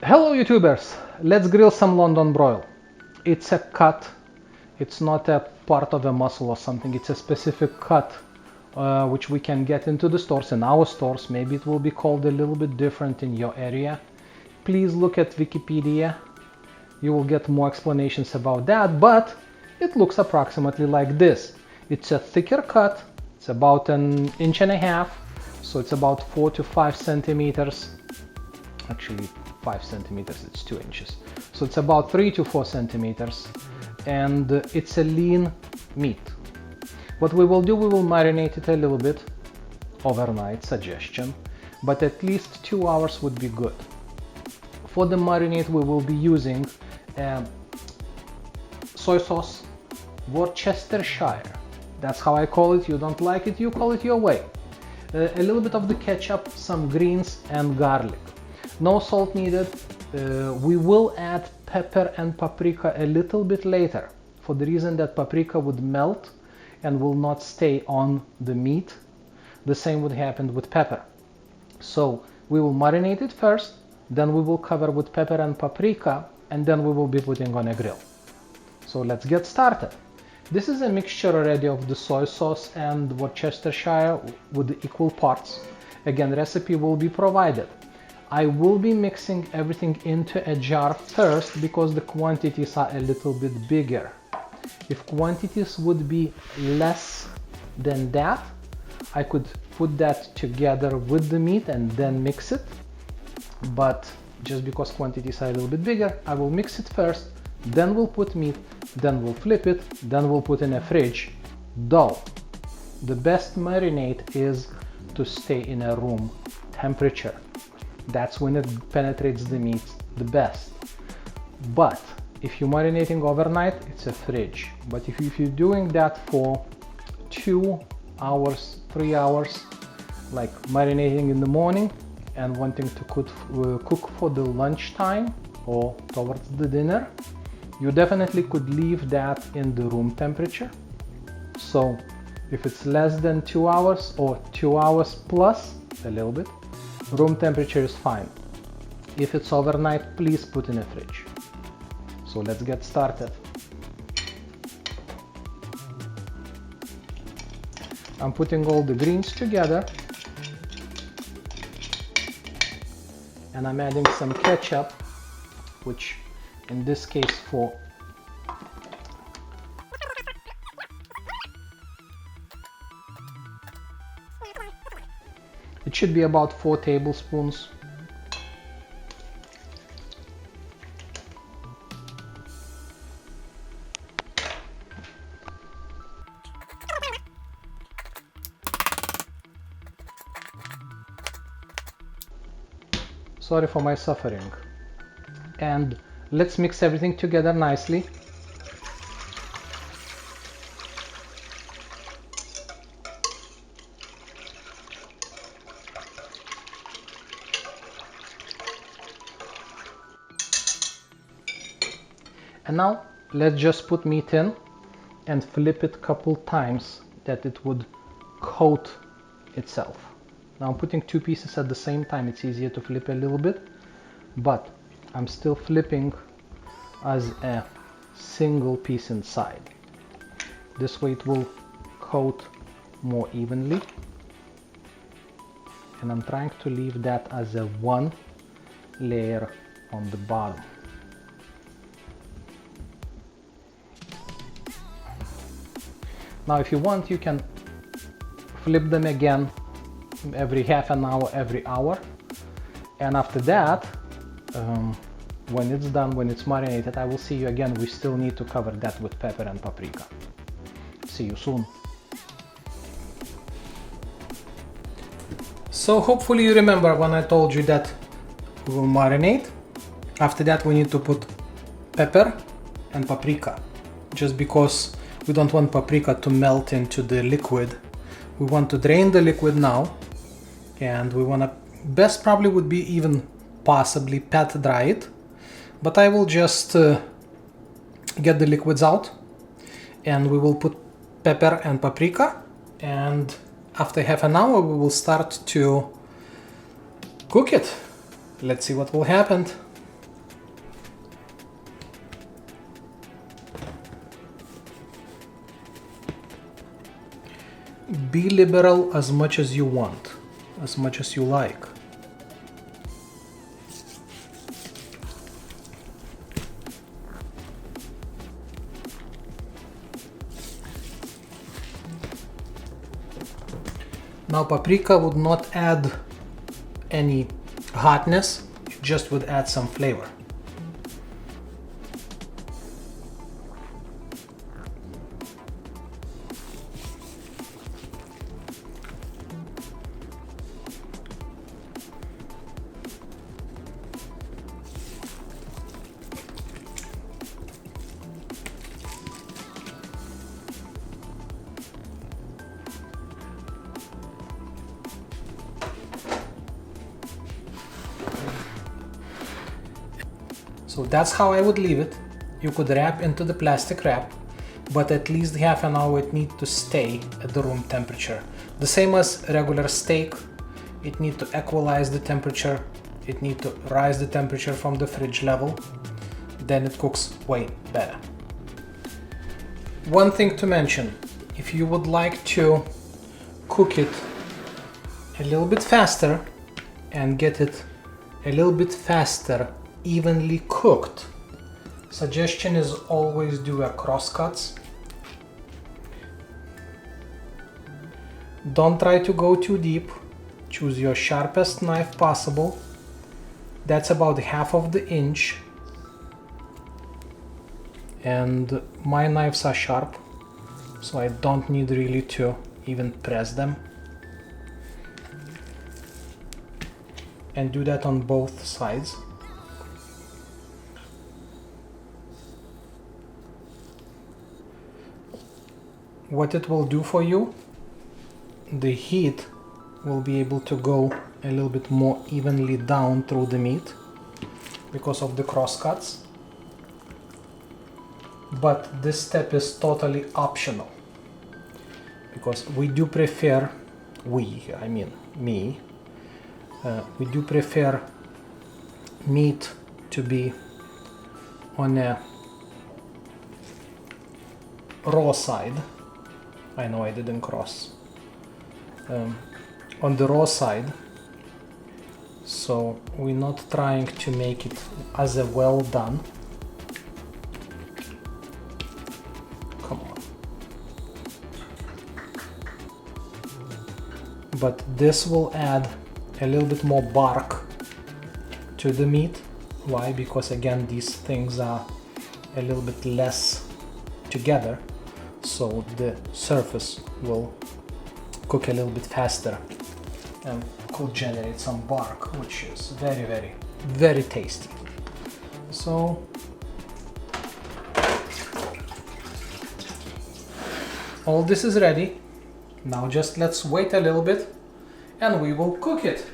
Hello YouTubers, let's grill some London broil. It's a cut, it's not a part of a muscle or something, it's a specific cut which we can get into the stores, in our stores. Maybe it will be called a little bit different in your area. Please look at Wikipedia, you will get more explanations about that, but it looks approximately like this. It's a thicker cut, it's about 1.5 inches, so it's about 4 to 5 centimeters. Actually 5 centimeters, it's 2 inches, so it's about 3 to 4 centimeters, and it's a lean meat. What we will do, we will marinate it a little bit overnight, suggestion, but at least 2 hours would be good. For the marinade we will be using soy sauce, Worcestershire, that's how I call it. You don't like it, you call it your way. A little bit of the ketchup, some greens and garlic. No salt needed. We will add pepper and paprika a little bit later, for the reason that paprika would melt and will not stay on the meat. The same would happen with pepper. So we will marinate it first, then we will cover with pepper and paprika, and then we will be putting on a grill. So let's get started. This is a mixture already of the soy sauce and Worcestershire with equal parts. Again, recipe will be provided. I will be mixing everything into a jar first because the quantities are a little bit bigger. If quantities would be less than that, I could put that together with the meat and then mix it. But just because quantities are a little bit bigger, I will mix it first, then we'll put meat, then we'll flip it, then we'll put in a fridge. Though the best marinade is to stay in a room temperature. That's when it penetrates the meat the best. But if you're marinating overnight, it's a fridge. But if you're doing that for 2 hours, 3 hours, like marinating in the morning and wanting to cook for the lunchtime or towards the dinner, you definitely could leave that in the room temperature. So if it's less than 2 hours or 2 hours plus a little bit, room temperature is fine. If it's overnight, please put in a fridge. So let's get started. I'm putting all the greens together, and I'm adding some ketchup, which in this case for it should be about 4 tablespoons. Sorry for my suffering. And let's mix everything together nicely. And now let's just put meat in and flip it a couple times that it would coat itself. Now I'm putting 2 pieces at the same time. It's easier to flip a little bit, but I'm still flipping as a single piece inside. This way it will coat more evenly. And I'm trying to leave that as a 1 layer on the bottom. Now if you want, you can flip them again every half an hour, every hour. And after that, when it's done, when it's marinated, I will see you again. We still need to cover that with pepper and paprika. See you soon. So hopefully you remember when I told you that we will marinate. After that we need to put pepper and paprika, just because we don't want paprika to melt into the liquid. We want to drain the liquid now, and we want to, best probably would be even possibly pat dry it, but I will just get the liquids out, and we will put pepper and paprika, and after half an hour we will start to cook it. Let's see what will happen. Be liberal as much as you want, as much as you like. Now paprika would not add any hotness, it just would add some flavor. So that's how I would leave it. You could wrap into the plastic wrap, but at least half an hour it needs to stay at the room temperature. The same as regular steak, it needs to equalize the temperature, it needs to rise the temperature from the fridge level, then it cooks way better. One thing to mention, if you would like to cook it a little bit faster and get it a little bit faster evenly cooked, suggestion is always do a crosscuts. Don't try to go too deep. Choose your sharpest knife possible. That's about half of the inch. And my knives are sharp, so I don't need really to even press them. And do that on both sides. What it will do for you, the heat will be able to go a little bit more evenly down through the meat because of the crosscuts. But this step is totally optional because we do prefer, me, we do prefer meat to be on a raw side. I know I didn't cross. On the raw side, so we're not trying to make it as a well done. Come on. But this will add a little bit more bark to the meat. Why? Because again, these things are a little bit less together, so the surface will cook a little bit faster and could generate some bark, which is very, very, very tasty. So all this is ready. Now just let's wait a little bit and we will cook it.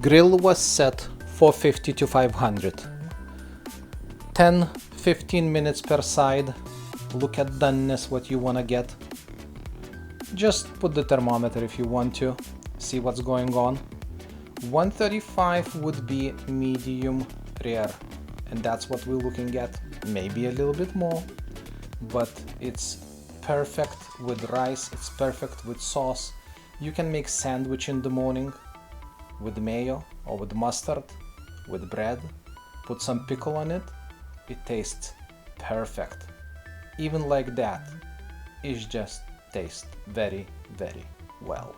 Grill was set 450 to 500. 10-15 minutes per side. Look at doneness, what you want to get. Just put the thermometer if you want to see what's going on. 135 would be medium rare, and that's what we're looking at. Maybe a little bit more, but it's perfect with rice, it's perfect with sauce, You can make sandwich in the morning with mayo or with mustard, with bread. Put some pickle on it. It tastes perfect. Even like that, it just tastes very, very well.